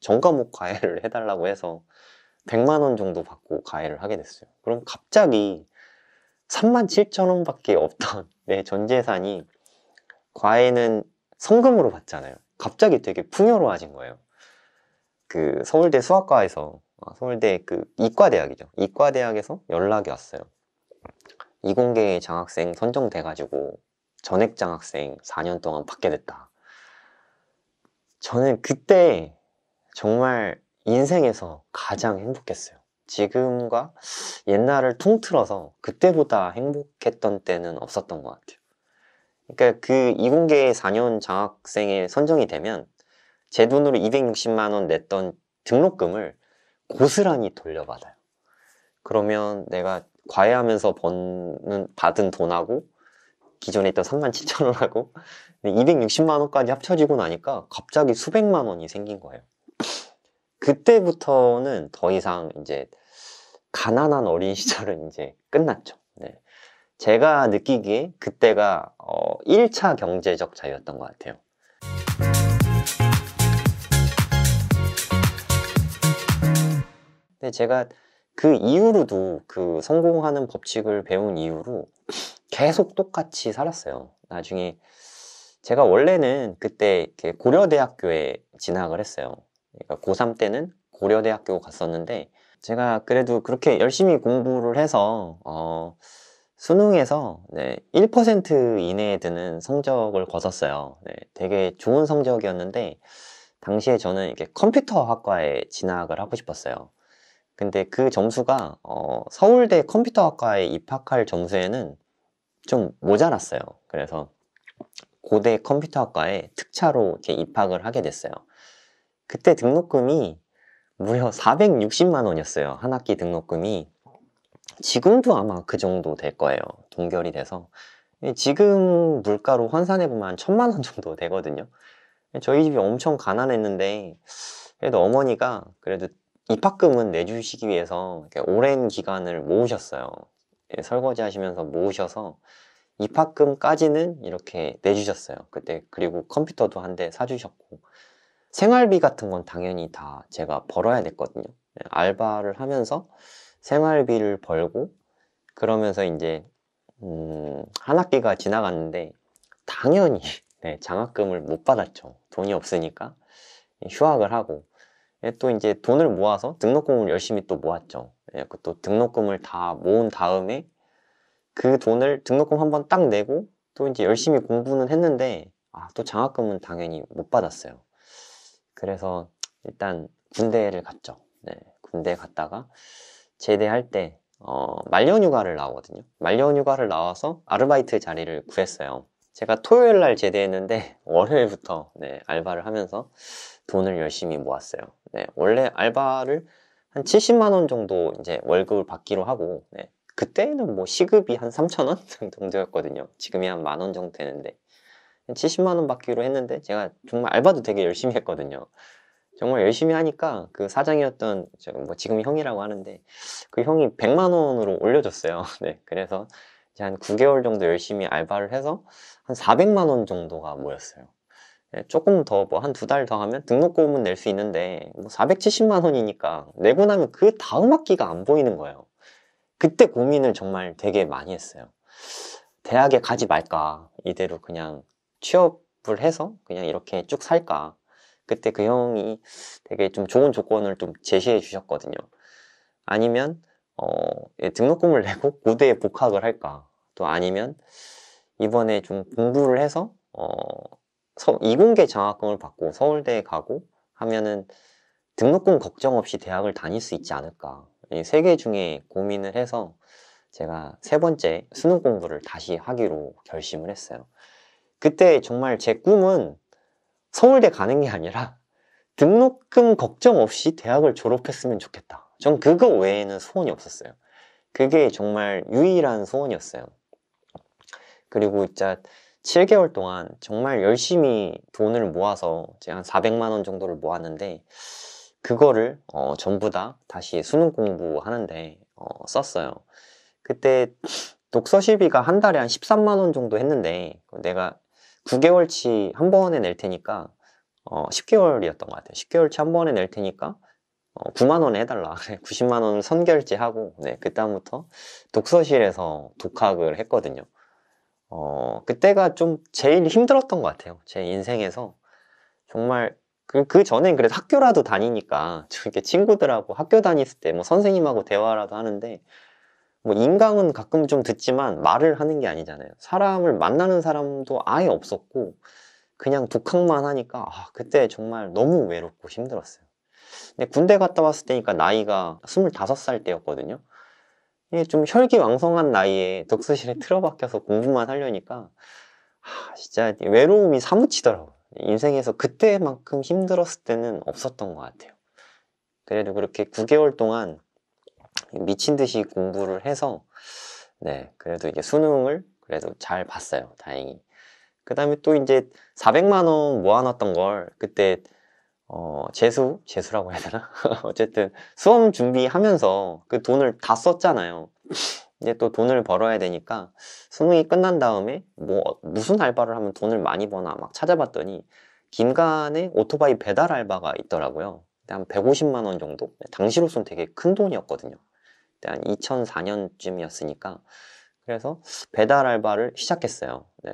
전과목 과외를 해달라고 해서 100만 원 정도 받고 과외를 하게 됐어요. 그럼 갑자기 37,000원 밖에 없던 내 전 재산이, 과외는 성금으로 받잖아요. 갑자기 되게 풍요로워진 거예요. 그 서울대 수학과에서, 서울대 그 이과대학이죠. 이과대학에서 연락이 왔어요. 이공계 장학생 선정돼가지고 전액 장학생 4년 동안 받게 됐다. 저는 그때 정말 인생에서 가장 행복했어요. 지금과 옛날을 통틀어서 그때보다 행복했던 때는 없었던 것 같아요. 그러니까 그 이공계 4년 장학생에 선정이 되면 제 돈으로 260만 원 냈던 등록금을 고스란히 돌려받아요. 그러면 내가 과외하면서 받은 돈하고 기존에 있던 37,000원하고 260만 원까지 합쳐지고 나니까 갑자기 수백만 원이 생긴 거예요. 그때부터는 더 이상 이제 가난한 어린 시절은 이제 끝났죠. 네. 제가 느끼기에 그때가 1차 경제적 자유였던 것 같아요. 근데 제가 그 이후로도 그 성공하는 법칙을 배운 이후로 계속 똑같이 살았어요. 나중에 제가 원래는 그때 고려대학교에 진학을 했어요. 그러니까 고3 때는 고려대학교 갔었는데, 제가 그래도 그렇게 열심히 공부를 해서 수능에서 1% 이내에 드는 성적을 거뒀어요. 네, 되게 좋은 성적이었는데 당시에 저는 이렇게 컴퓨터학과에 진학을 하고 싶었어요. 근데 그 점수가 서울대 컴퓨터학과에 입학할 점수에는 좀 모자랐어요. 그래서 고대 컴퓨터학과에 특차로 이렇게 입학을 하게 됐어요. 그때 등록금이 무려 460만 원이었어요. 한 학기 등록금이. 지금도 아마 그 정도 될 거예요. 동결이 돼서. 지금 물가로 환산해보면 1,000만 원 정도 되거든요. 저희 집이 엄청 가난했는데 그래도 어머니가 그래도 입학금은 내주시기 위해서 이렇게 오랜 기간을 모으셨어요. 설거지 하시면서 모으셔서 입학금까지는 이렇게 내주셨어요. 그때. 그리고 컴퓨터도 한 대 사주셨고, 생활비 같은 건 당연히 다 제가 벌어야 됐거든요. 알바를 하면서 생활비를 벌고, 그러면서 이제 한 학기가 지나갔는데 당연히 장학금을 못 받았죠. 돈이 없으니까 휴학을 하고, 또 이제 돈을 모아서 등록금을 열심히 또 모았죠. 또 등록금을 다 모은 다음에 그 돈을 등록금 한번 딱 내고 또 이제 열심히 공부는 했는데 또 장학금은 당연히 못 받았어요. 그래서 일단 군대를 갔죠. 군대 갔다가 제대할 때 말년휴가를 나오거든요. 말년휴가를 나와서 아르바이트 자리를 구했어요. 제가 토요일 날 제대했는데 월요일부터 알바를 하면서 돈을 열심히 모았어요. 원래 알바를 한 70만 원 정도 이제 월급을 받기로 하고, 그때는 뭐 시급이 한 3,000원 정도였거든요. 지금이 한 10,000원 정도 되는데 70만 원 받기로 했는데 제가 정말 알바도 되게 열심히 했거든요. 정말 열심히 하니까 그 사장이었던 뭐 지금 형이라고 하는데 그 형이 100만 원으로 올려줬어요. 그래서 이제 한 9개월 정도 열심히 알바를 해서 한 400만 원 정도가 모였어요. 조금 더 뭐 한 2달 더 하면 등록금은 낼 수 있는데 뭐 470만 원이니까 내고 나면 그 다음 학기가 안 보이는 거예요. 그때 고민을 정말 되게 많이 했어요. 대학에 가지 말까, 이대로 그냥 취업을 해서 그냥 이렇게 쭉 살까. 그때 그 형이 되게 좀 좋은 조건을 좀 제시해 주셨거든요. 아니면 등록금을 내고 고대에 복학을 할까, 또 아니면 이번에 좀 공부를 해서 이공계 장학금을 받고 서울대에 가고 하면은 등록금 걱정 없이 대학을 다닐 수 있지 않을까. 이 세 개 중에 고민을 해서 제가 3번째 수능 공부를 다시 하기로 결심을 했어요. 그때 정말 제 꿈은 서울대 가는 게 아니라 등록금 걱정 없이 대학을 졸업했으면 좋겠다. 전 그거 외에는 소원이 없었어요. 그게 정말 유일한 소원이었어요. 그리고 진짜 7개월 동안 정말 열심히 돈을 모아서 제가 한 400만 원 정도를 모았는데 그거를 전부 다 다시 수능 공부하는데 썼어요. 그때 독서 실비가 한 달에 한 13만 원 정도 했는데 내가 9개월치 한 번에 낼 테니까 10개월이었던 것 같아요. 10개월치 한 번에 낼 테니까 9만 원에 해달라. 90만 원을 선결제하고, 네, 그다음부터 독서실에서 독학을 했거든요. 그때가 좀 제일 힘들었던 것 같아요. 제 인생에서. 정말, 그 전엔 그래도 학교라도 다니니까, 이렇게 친구들하고 학교 다녔을 때 뭐 선생님하고 대화라도 하는데, 뭐 인강은 가끔 좀 듣지만 말을 하는 게 아니잖아요. 사람을 만나는 사람도 아예 없었고, 그냥 독학만 하니까, 그때 정말 너무 외롭고 힘들었어요. 근데 군대 갔다 왔을 때니까 나이가 25살 때였거든요. 이게 좀 혈기왕성한 나이에 독서실에 틀어박혀서 공부만 하려니까 진짜 외로움이 사무치더라고요. 인생에서 그때만큼 힘들었을 때는 없었던 것 같아요. 그래도 그렇게 9개월 동안 미친 듯이 공부를 해서 네, 그래도 이게 수능을 그래도 잘 봤어요. 다행히. 그 다음에 또 이제 400만 원 모아놨던 걸 그때 재수라고 해야 되나? 어쨌든 수험 준비하면서 그 돈을 다 썼잖아요. 이제 또 돈을 벌어야 되니까 수능이 끝난 다음에 뭐 무슨 알바를 하면 돈을 많이 버나 막 찾아봤더니 김간에 오토바이 배달 알바가 있더라고요. 한 150만 원 정도? 당시로선 되게 큰 돈이었거든요. 그때 한 2004년쯤이었으니까 그래서 배달 알바를 시작했어요. 네.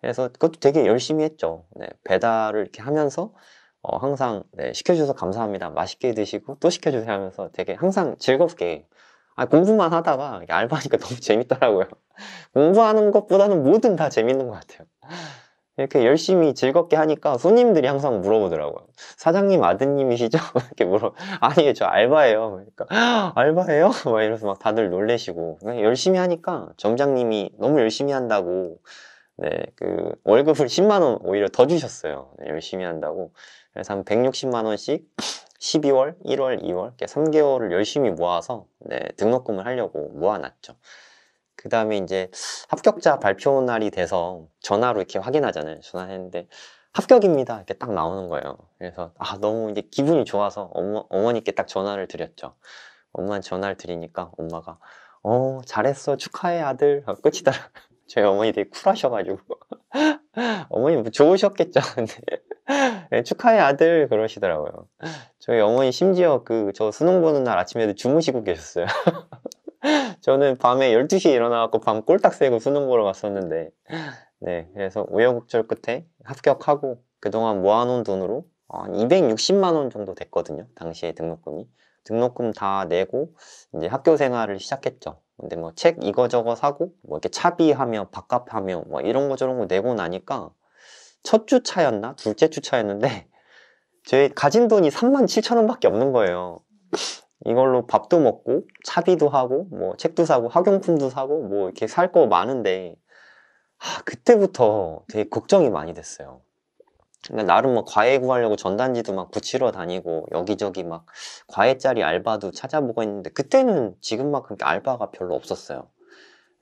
그래서 그것도 되게 열심히 했죠. 네. 배달을 이렇게 하면서 항상 네, 시켜주셔서 감사합니다. 맛있게 드시고 또 시켜주세요 하면서 되게 항상 즐겁게 공부만 하다가 알바니까 너무 재밌더라고요. 공부하는 것보다는 뭐든 다 재밌는 것 같아요. 이렇게 열심히 즐겁게 하니까 손님들이 항상 물어보더라고요. 사장님 아드님이시죠? 이렇게 아니, 저 알바예요. 그러니까, 알바예요? 막 이러면서 막 다들 놀래시고. 열심히 하니까 점장님이 너무 열심히 한다고, 네, 월급을 10만 원 오히려 더 주셨어요. 네, 열심히 한다고. 그래서 한 160만 원씩 12월, 1월, 2월, 이렇게 3개월을 열심히 모아서, 네, 등록금을 하려고 모아놨죠. 그 다음에 이제 합격자 발표 날이 돼서 전화로 이렇게 확인하잖아요. 전화했는데 합격입니다. 이렇게 딱 나오는 거예요. 그래서 너무 이제 기분이 좋아서 어머니께 딱 전화를 드렸죠. 엄마한테 전화를 드리니까 엄마가 잘했어. 축하해 아들. 끝이더라고요. 저희 어머니 되게 쿨하셔가지고 어머니 뭐 좋으셨겠죠. 근데 네, 축하해 아들 그러시더라고요. 저희 어머니 심지어 저 수능 보는 날 아침에도 주무시고 계셨어요. 저는 밤에 12시에 일어나갖고 밤 꼴딱 새고 수능 보러 갔었는데, 네, 그래서 우여곡절 끝에 합격하고 그동안 모아놓은 돈으로 한 260만 원 정도 됐거든요. 당시에 등록금이. 등록금 다 내고 이제 학교 생활을 시작했죠. 근데 뭐 책 이거저거 사고 뭐 이렇게 차비하며 밥값하며 뭐 이런 거 저런 거 내고 나니까 첫 주 차였나? 둘째 주 차였는데 제 가진 돈이 3만 7천 원밖에 없는 거예요. 이걸로 밥도 먹고 차비도 하고 뭐 책도 사고 학용품도 사고 뭐 이렇게 살 거 많은데 그때부터 되게 걱정이 많이 됐어요. 그러니까 나름 뭐 과외 구하려고 전단지도 막 붙이러 다니고 여기저기 막 과외짜리 알바도 찾아보고 했는데 그때는 지금만큼 알바가 별로 없었어요.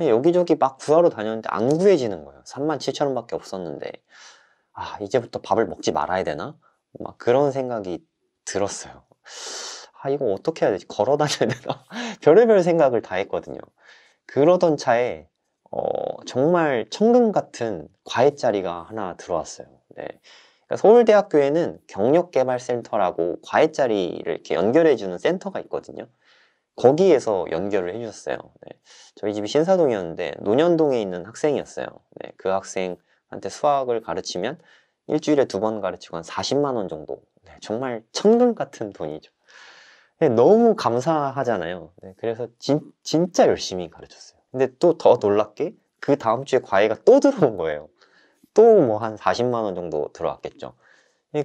여기저기 막 구하러 다녔는데 안 구해지는 거예요. 3만 7천 원밖에 없었는데 이제부터 밥을 먹지 말아야 되나? 막 그런 생각이 들었어요. 이거 어떻게 해야 되지? 걸어 다녀야 되나? 별의별 생각을 다 했거든요. 그러던 차에 정말 천금 같은 과외짜리가 하나 들어왔어요. 네. 그러니까 서울대학교에는 경력개발센터라고 과외짜리를 이렇게 연결해주는 센터가 있거든요. 거기에서 연결을 해주셨어요. 네. 저희 집이 신사동이었는데 논현동에 있는 학생이었어요. 네. 그 학생한테 수학을 가르치면 일주일에 2번 가르치고 한 40만 원 정도. 네. 정말 천금 같은 돈이죠. 네, 너무 감사하잖아요. 네, 그래서 진짜 열심히 가르쳤어요. 근데 또 더 놀랍게 그 다음 주에 과외가 또 들어온 거예요. 또 뭐 한 40만 원 정도 들어왔겠죠.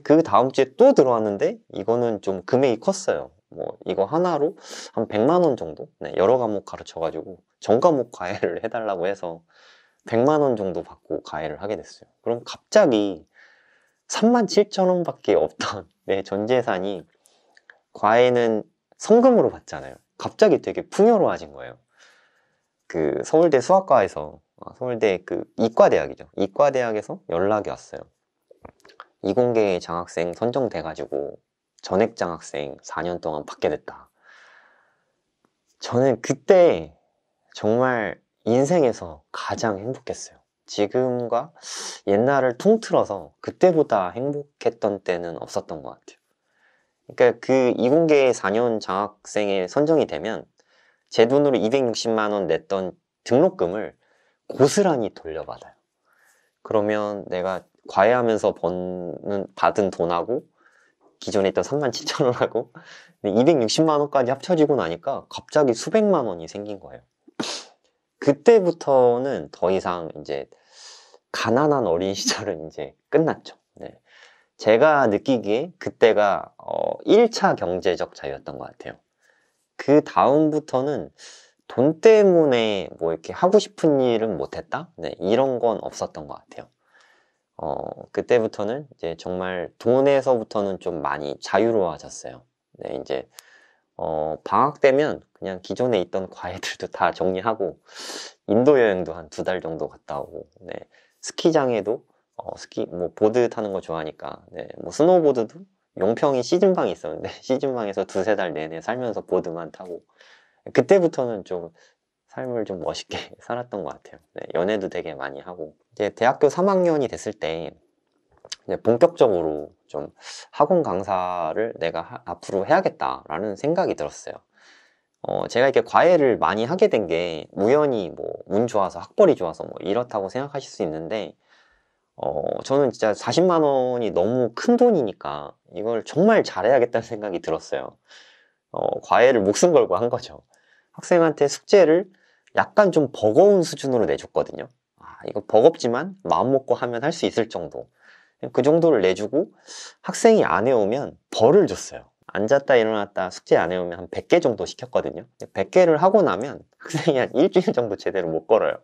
그 다음 주에 또 들어왔는데 이거는 좀 금액이 컸어요. 뭐 이거 하나로 한 100만 원 정도? 네, 여러 과목 가르쳐가지고 전과목 과외를 해달라고 해서 100만 원 정도 받고 과외를 하게 됐어요. 그럼 갑자기 3만 7천 원밖에 없던 내 전 재산이 과외는 성금으로 받잖아요. 갑자기 되게 풍요로워진 거예요. 서울대 수학과에서 서울대 이과대학이죠. 이과대학에서 연락이 왔어요. 이공계 장학생 선정돼가지고 전액 장학생 4년 동안 받게 됐다. 저는 그때 정말 인생에서 가장 행복했어요. 지금과 옛날을 통틀어서 그때보다 행복했던 때는 없었던 것 같아요. 그러니까 그 이공계 4년 장학생에 선정이 되면 제 돈으로 260만 원 냈던 등록금을 고스란히 돌려받아요. 그러면 내가 과외하면서 받은 돈하고 기존에 있던 37,000원하고 260만 원까지 합쳐지고 나니까 갑자기 수백만 원이 생긴 거예요. 그때부터는 더 이상 이제 가난한 어린 시절은 이제 끝났죠. 네. 제가 느끼기에 그때가 1차 경제적 자유였던 것 같아요. 그 다음부터는 돈 때문에 뭐 이렇게 하고 싶은 일은 못했다? 네, 이런 건 없었던 것 같아요. 그때부터는 이제 정말 돈에서부터는 좀 많이 자유로워졌어요. 네, 이제 방학 때면 그냥 기존에 있던 과외들도 다 정리하고 인도 여행도 한 2달 정도 갔다 오고, 네, 스키장에도 스키 뭐 보드 타는 거 좋아하니까, 네, 뭐 스노보드도 용평이 시즌방이 있었는데 시즌방에서 2~3달 내내 살면서 보드만 타고, 그때부터는 좀 삶을 좀 멋있게 살았던 것 같아요. 네, 연애도 되게 많이 하고, 이제 대학교 3학년이 됐을 때 이제 본격적으로 좀 학원 강사를 내가 앞으로 해야겠다라는 생각이 들었어요. 제가 이렇게 과외를 많이 하게 된 게 우연히 뭐 운 좋아서 학벌이 좋아서 뭐 이렇다고 생각하실 수 있는데, 저는 진짜 40만 원이 너무 큰 돈이니까 이걸 정말 잘해야겠다는 생각이 들었어요. 과외를 목숨 걸고 한 거죠. 학생한테 숙제를 약간 좀 버거운 수준으로 내줬거든요. 이거 버겁지만 마음 먹고 하면 할 수 있을 정도. 그 정도를 내주고 학생이 안 해오면 벌을 줬어요. 앉았다 일어났다 숙제 안 해오면 한 100개 정도 시켰거든요. 100개를 하고 나면 학생이 한 일주일 정도 제대로 못 걸어요.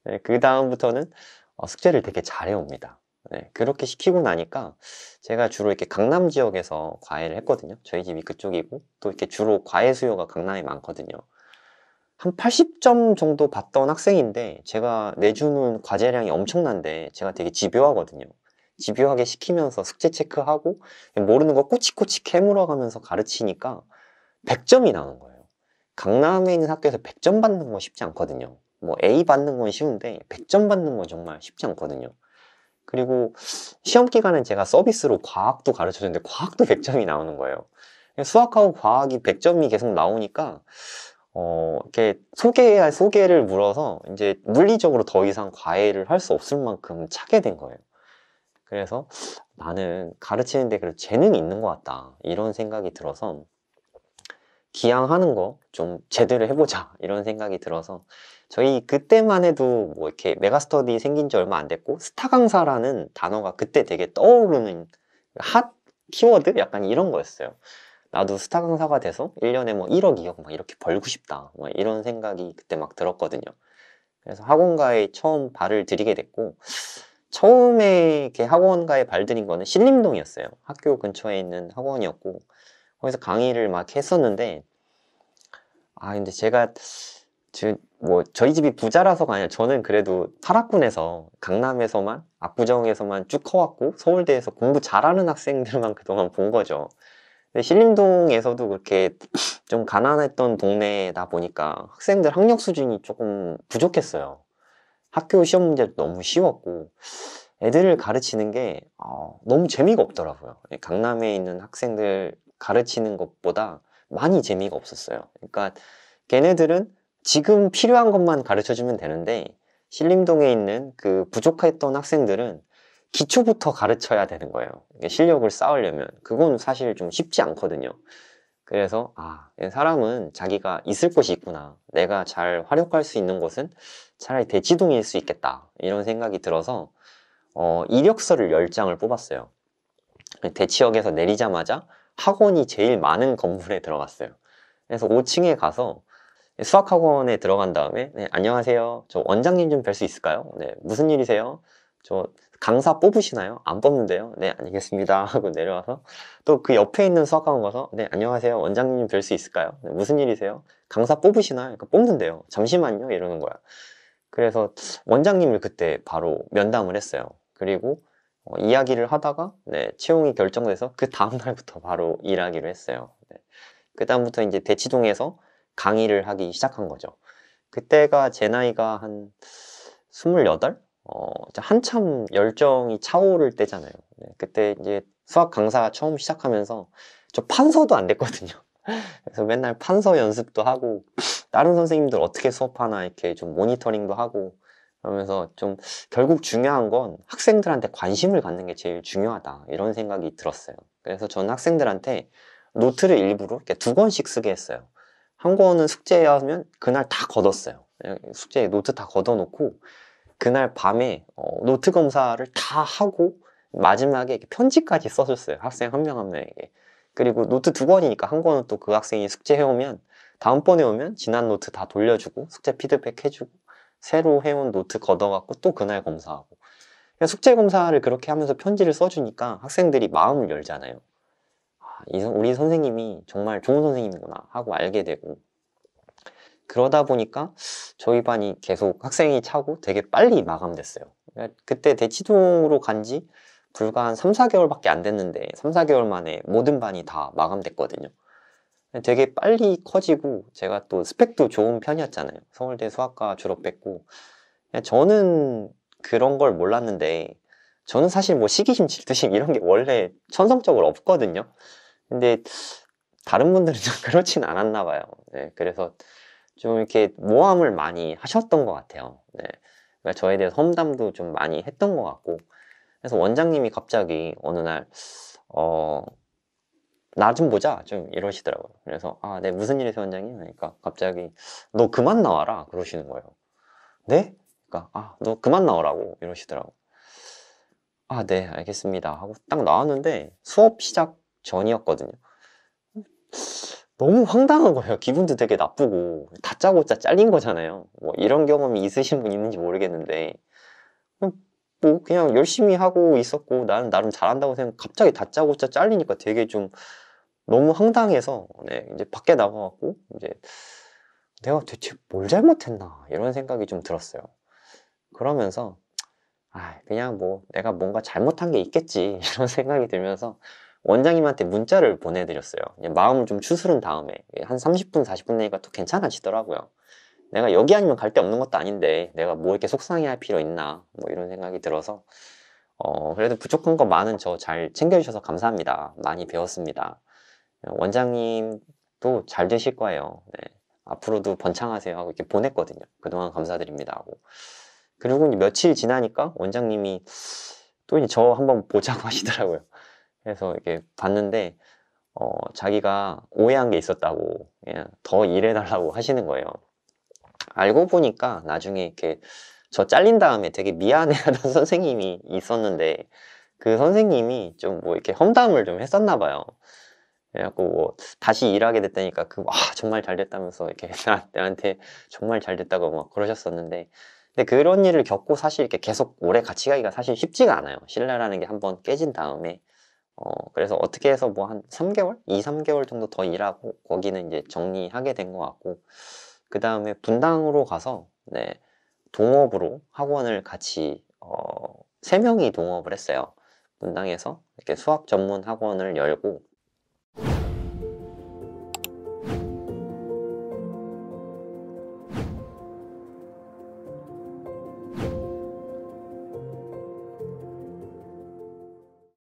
네, 그 다음부터는 숙제를 되게 잘 해옵니다. 네, 그렇게 시키고 나니까 제가 주로 이렇게 강남 지역에서 과외를 했거든요. 저희 집이 그쪽이고 또 이렇게 주로 과외 수요가 강남에 많거든요. 한 80점 정도 받던 학생인데 제가 내주는 과제량이 엄청난데 제가 되게 집요하거든요. 집요하게 시키면서 숙제 체크하고 모르는 거 꼬치꼬치 캐물어가면서 가르치니까 100점이 나오는 거예요. 강남에 있는 학교에서 100점 받는 건 쉽지 않거든요. 뭐 A 받는 건 쉬운데 100점 받는 건 정말 쉽지 않거든요. 그리고 시험 기간엔 제가 서비스로 과학도 가르쳐줬는데 과학도 100점이 나오는 거예요. 수학하고 과학이 100점이 계속 나오니까 이렇게 소개해야 할 소개를 물어서 이제 물리적으로 더 이상 과외를 할 수 없을 만큼 차게 된 거예요. 그래서 나는 가르치는데 그래도 재능이 있는 것 같다 이런 생각이 들어서 기양하는 거 좀 제대로 해보자 이런 생각이 들어서 저희 그때만 해도 뭐 이렇게 메가스터디 생긴 지 얼마 안 됐고 스타 강사라는 단어가 그때 되게 떠오르는 핫 키워드 약간 이런 거였어요. 나도 스타 강사가 돼서 1년에 뭐 1억 2억 막 이렇게 벌고 싶다 뭐 이런 생각이 그때 막 들었거든요. 그래서 학원가에 처음 발을 들이게 됐고, 처음에 이렇게 학원가에 발들인 거는 신림동이었어요. 학교 근처에 있는 학원이었고 거기서 강의를 막 했었는데, 근데 제가 뭐 저희 집이 부자라서가 아니라 저는 그래도 파락군에서 강남에서만 압구정에서만 쭉 커왔고 서울대에서 공부 잘하는 학생들만 그동안 본 거죠. 근데 신림동에서도 그렇게 좀 가난했던 동네다 보니까 학생들 학력 수준이 조금 부족했어요. 학교 시험 문제도 너무 쉬웠고 애들을 가르치는 게 너무 재미가 없더라고요. 강남에 있는 학생들 가르치는 것보다 많이 재미가 없었어요. 그러니까 걔네들은 지금 필요한 것만 가르쳐주면 되는데 신림동에 있는 그 부족했던 학생들은 기초부터 가르쳐야 되는 거예요. 실력을 쌓으려면 그건 사실 좀 쉽지 않거든요. 그래서 사람은 자기가 있을 곳이 있구나, 내가 잘 활용할 수 있는 곳은 차라리 대치동일 수 있겠다 이런 생각이 들어서 이력서를 10장을 뽑았어요. 대치역에서 내리자마자 학원이 제일 많은 건물에 들어갔어요. 그래서 5층에 가서 수학학원에 들어간 다음에 안녕하세요, 저 원장님 좀 뵐 수 있을까요? 네, 무슨 일이세요? 저 강사 뽑으시나요? 안 뽑는데요. 네, 알겠습니다 하고 내려와서 또 그 옆에 있는 수학학원 가서 네, 안녕하세요, 원장님 뵐 수 있을까요? 네, 무슨 일이세요? 강사 뽑으시나요? 그러니까 뽑는데요. 잠시만요 이러는 거야. 그래서 원장님을 그때 바로 면담을 했어요. 그리고 이야기를 하다가 채용이 결정돼서 그 다음날부터 바로 일하기로 했어요. 그 다음부터 이제 대치동에서 강의를 하기 시작한 거죠. 그때가 제 나이가 한 28? 한참 열정이 차오를 때잖아요. 네, 그때 이제 수학 강사 처음 시작하면서 저 판서도 안 됐거든요. 그래서 맨날 판서 연습도 하고 다른 선생님들 어떻게 수업하나 이렇게 좀 모니터링도 하고 그러면서 좀 결국 중요한 건 학생들한테 관심을 갖는 게 제일 중요하다 이런 생각이 들었어요. 그래서 저는 학생들한테 노트를 일부러 이렇게 2권씩 쓰게 했어요. 한 권은 숙제하면 그날 다 걷었어요. 숙제에 노트 다 걷어놓고 그날 밤에 노트 검사를 다 하고 마지막에 이렇게 편지까지 써줬어요. 학생 한 명 한 명에게. 그리고 노트 2권이니까 한 권은 또 그 학생이 숙제해오면 다음번에 오면 지난 노트 다 돌려주고 숙제 피드백 해주고 새로 해온 노트 걷어갖고 또 그날 검사하고 숙제 검사를 그렇게 하면서 편지를 써주니까 학생들이 마음을 열잖아요. 우리 선생님이 정말 좋은 선생님이구나 하고 알게 되고 그러다 보니까 저희 반이 계속 학생이 차고 되게 빨리 마감됐어요. 그때 대치동으로 간 지 불과 한 3, 4개월밖에 안 됐는데 3, 4개월 만에 모든 반이 다 마감됐거든요. 되게 빨리 커지고 제가 또 스펙도 좋은 편이었잖아요. 서울대 수학과 졸업했고 저는 그런 걸 몰랐는데 저는 사실 뭐 시기심 질투심 이런 게 원래 천성적으로 없거든요. 근데 다른 분들은 좀 그렇진 않았나 봐요. 네, 그래서 좀 이렇게 모함을 많이 하셨던 것 같아요. 네, 그러니까 저에 대해서 험담도 좀 많이 했던 것 같고 그래서 원장님이 갑자기 어느 날 나 좀 보자 좀 이러시더라고요. 그래서 네, 무슨 일이세요 원장님? 그러니까 갑자기 너 그만 나와라 그러시는 거예요. 네? 그러니까 너 그만 나오라고 이러시더라고. 네, 알겠습니다 하고 딱 나왔는데 수업 시작 전이었거든요. 너무 황당한 거예요. 기분도 되게 나쁘고 다짜고짜 잘린 거잖아요. 뭐 이런 경험이 있으신 분 있는지 모르겠는데 뭐 그냥 열심히 하고 있었고 나는 나름 잘한다고 생각. 갑자기 다짜고짜 잘리니까 되게 좀 너무 황당해서 네, 이제 밖에 나가갖고 이제 내가 대체 뭘 잘못했나 이런 생각이 좀 들었어요. 그러면서 그냥 뭐 내가 뭔가 잘못한 게 있겠지 이런 생각이 들면서 원장님한테 문자를 보내드렸어요. 마음을 좀 추스른 다음에 한 30분 40분 내니까 또 괜찮아지더라고요. 내가 여기 아니면 갈 데 없는 것도 아닌데 내가 뭐 이렇게 속상해 할 필요 있나 뭐 이런 생각이 들어서 그래도 부족한 거 많은 저 잘 챙겨주셔서 감사합니다. 많이 배웠습니다. 원장님도 잘 되실 거예요. 네. 앞으로도 번창하세요 하고 이렇게 보냈거든요. 그동안 감사드립니다 하고. 그리고 이제 며칠 지나니까 원장님이 또 이제 저 한번 보자고 하시더라고요. 그래서 이렇게 봤는데 자기가 오해한 게 있었다고 그냥 더 일해달라고 하시는 거예요. 알고 보니까 나중에 이렇게 저 잘린 다음에 되게 미안해하던 선생님이 있었는데 그 선생님이 좀 뭐 이렇게 험담을 좀 했었나 봐요. 그래갖고 뭐 다시 일하게 됐다니까 정말 잘 됐다면서 이렇게 나한테 정말 잘 됐다고 막 그러셨었는데 근데 그런 일을 겪고 사실 이렇게 계속 오래 같이 가기가 사실 쉽지가 않아요. 신뢰라는 게 한번 깨진 다음에 그래서 어떻게 해서 뭐 한 3개월? 2, 3개월 정도 더 일하고 거기는 이제 정리하게 된 것 같고 그 다음에 분당으로 가서 네, 동업으로 학원을 같이 3명이 동업을 했어요. 분당에서 이렇게 수학 전문 학원을 열고